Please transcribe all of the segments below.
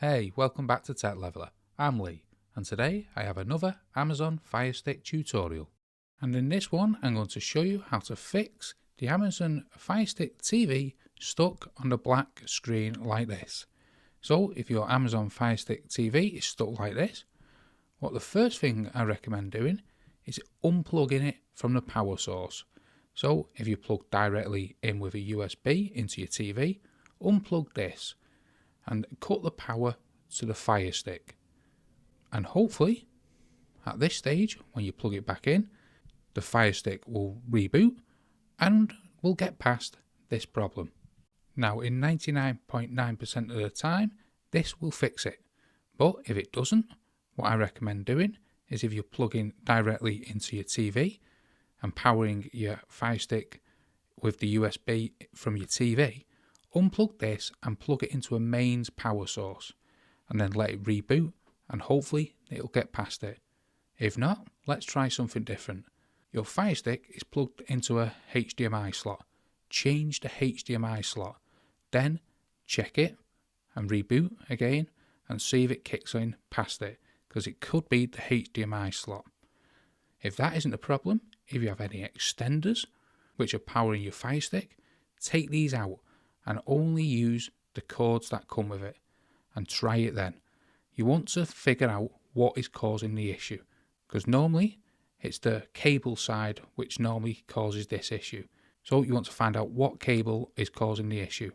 Hey, welcome back to Tech Leveler. I'm Lee, and today I have another Amazon FireStick tutorial. And in this one, I'm going to show you how to fix the Amazon FireStick TV stuck on the black screen like this. So if your Amazon FireStick TV is stuck like this, what the first thing I recommend doing is unplugging it from the power source. So if you plug directly in with a USB into your TV, unplug this and cut the power to the FireStick. And hopefully, at this stage, when you plug it back in, the FireStick will reboot and we'll get past this problem. Now, in 99.9% of the time, this will fix it. But if it doesn't, what I recommend doing is if you're plugging directly into your TV and powering your FireStick with the USB from your TV, unplug this and plug it into a mains power source and then let it reboot and hopefully it'll get past it. If not, let's try something different. Your FireStick is plugged into a HDMI slot. Change the HDMI slot. Then check it and reboot again and see if it kicks in past it, because it could be the HDMI slot. If that isn't a problem, if you have any extenders which are powering your FireStick, take these out and only use the cords that come with it and try it then. You want to figure out what is causing the issue, because normally it's the cable side which normally causes this issue. So you want to find out what cable is causing the issue.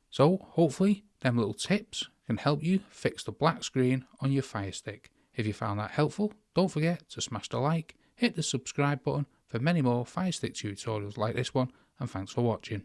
So hopefully them little tips can help you fix the black screen on your FireStick. If you found that helpful, don't forget to smash the like, hit the subscribe button for many more FireStick tutorials like this one, and thanks for watching.